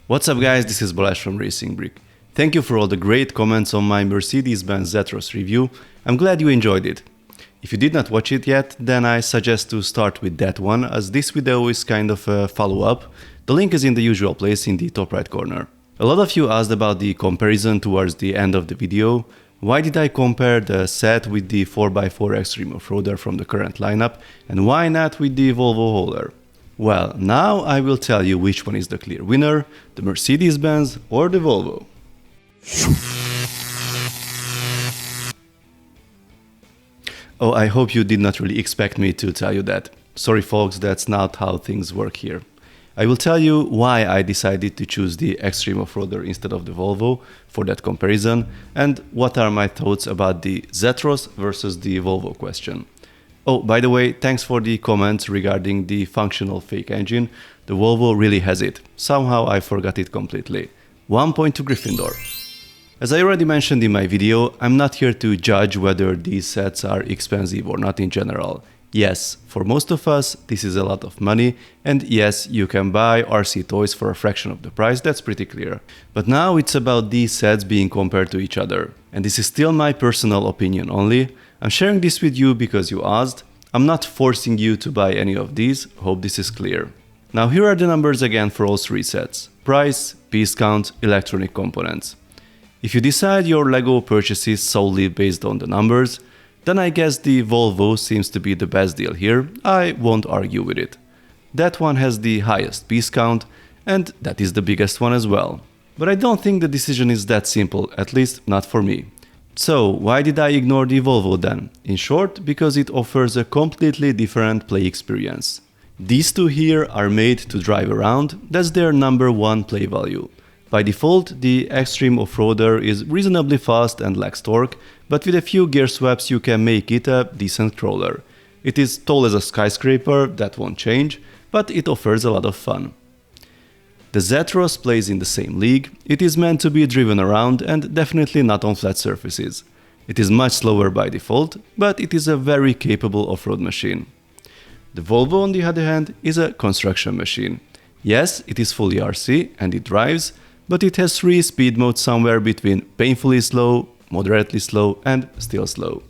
What's up guys, this is Balázs from RacingBrick. Thank you for all the great comments on my Mercedes-Benz Zetros review. I'm glad you enjoyed it. If you did not watch it yet, then I suggest to start with that one, as this video is kind of a follow-up. The link is in the usual place in the top right corner. A lot of you asked about the comparison towards the end of the video. Why did I compare the set with the 4x4 Extreme Off-Roader from the current lineup, and why not with the Volvo hauler? Well, now I will tell you which one is the clear winner, the Mercedes-Benz or the Volvo. Oh, I hope you did not really expect me to tell you that. Sorry folks, that's not how things work here. I will tell you why I decided to choose the Extreme Off-Roader instead of the Volvo for that comparison, and what are my thoughts about the Zetros versus the Volvo question. Oh, by the way, thanks for the comments regarding the functional fake engine. The Volvo really has it. Somehow I forgot it completely. 1 point to Gryffindor. As I already mentioned in my video, I'm not here to judge whether these sets are expensive or not in general. Yes, for most of us, this is a lot of money, and yes, you can buy RC toys for a fraction of the price, that's pretty clear. But now it's about these sets being compared to each other. And this is still my personal opinion only. I'm sharing this with you because you asked. I'm not forcing you to buy any of these, hope this is clear. Now here are the numbers again for all three sets. Price, piece count, electronic components. If you decide your LEGO purchases solely based on the numbers, then I guess the Volvo seems to be the best deal here. I won't argue with it. That one has the highest piece count, and that is the biggest one as well. But I don't think the decision is that simple, at least not for me. So why did I ignore the Volvo then? In short, because it offers a completely different play experience. These two here are made to drive around, that's their number one play value. By default, the Extreme Off-Roader is reasonably fast and lacks torque, but with a few gear swaps you can make it a decent crawler. It is tall as a skyscraper, that won't change, but it offers a lot of fun. The Zetros plays in the same league. It is meant to be driven around and definitely not on flat surfaces. It is much slower by default, but it is a very capable off-road machine. The Volvo, on the other hand, is a construction machine. Yes, it is fully RC and it drives, but it has 3 speed modes somewhere between painfully slow, moderately slow and still slow.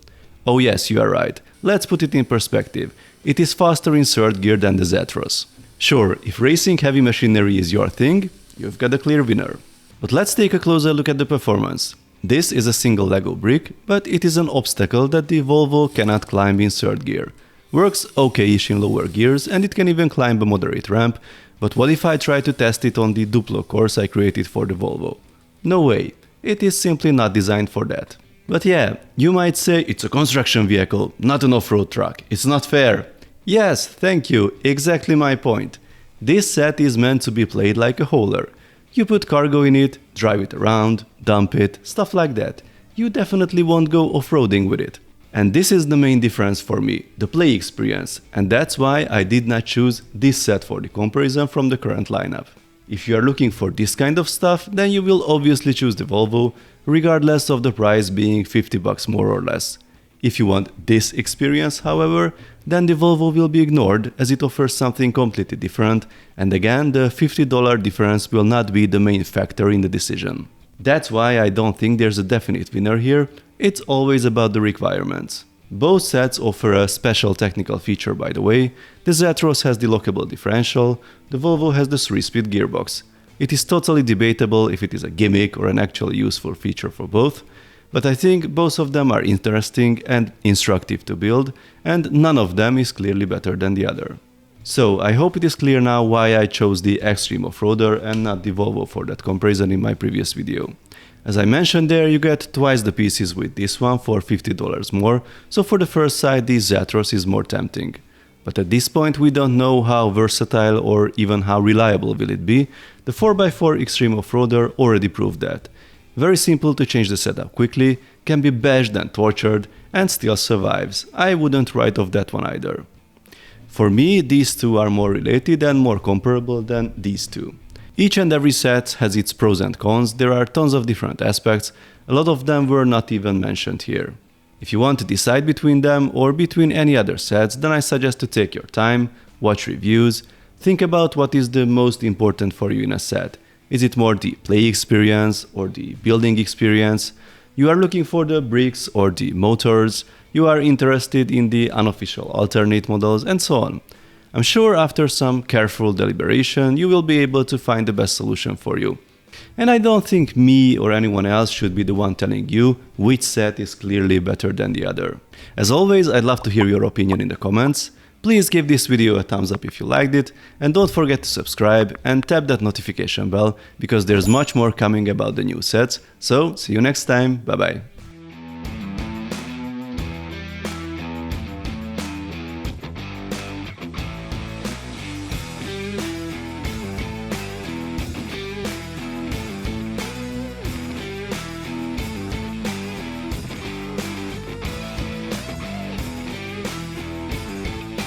Oh yes, you are right. Let's put it in perspective. It is faster in third gear than the Zetros. Sure, if racing heavy machinery is your thing, you've got a clear winner. But let's take a closer look at the performance. This is a single LEGO brick, but it is an obstacle that the Volvo cannot climb in third gear. Works okay-ish in lower gears and it can even climb a moderate ramp, but what if I try to test it on the Duplo course I created for the Volvo? No way, it is simply not designed for that. But yeah, you might say it's a construction vehicle, not an off-road truck, it's not fair. Yes, thank you, exactly my point. This set is meant to be played like a hauler. You put cargo in it, drive it around, dump it, stuff like that. You definitely won't go off-roading with it. And this is the main difference for me, the play experience, and that's why I did not choose this set for the comparison from the current lineup. If you are looking for this kind of stuff, then you will obviously choose the Volvo, regardless of the price being $50 more or less. If you want this experience, however, then the Volvo will be ignored as it offers something completely different, and again the $50 difference will not be the main factor in the decision. That's why I don't think there's a definite winner here, it's always about the requirements. Both sets offer a special technical feature, by the way. The Zetros has the lockable differential, the Volvo has the 3-speed gearbox. It is totally debatable if it is a gimmick or an actually useful feature for both, but I think both of them are interesting and instructive to build, and none of them is clearly better than the other. So I hope it is clear now why I chose the Extreme Off-Roader and not the Volvo for that comparison in my previous video. As I mentioned there, you get twice the pieces with this one for $50 more, so for the first sight the Zetros is more tempting. But at this point we don't know how versatile or even how reliable will it be. The 4x4 Extreme Off-Roader already proved that. Very simple to change the setup quickly, can be bashed and tortured, and still survives. I wouldn't write off that one either. For me, these two are more related and more comparable than these two. Each and every set has its pros and cons, there are tons of different aspects, a lot of them were not even mentioned here. If you want to decide between them or between any other sets, then I suggest to take your time, watch reviews, think about what is the most important for you in a set. Is it more the play experience or the building experience? You are looking for the bricks or the motors? You are interested in the unofficial alternate models and so on. I'm sure after some careful deliberation, you will be able to find the best solution for you. And I don't think me or anyone else should be the one telling you which set is clearly better than the other. As always, I'd love to hear your opinion in the comments. Please give this video a thumbs up if you liked it, and don't forget to subscribe and tap that notification bell because there's much more coming about the new sets. So, see you next time, bye bye.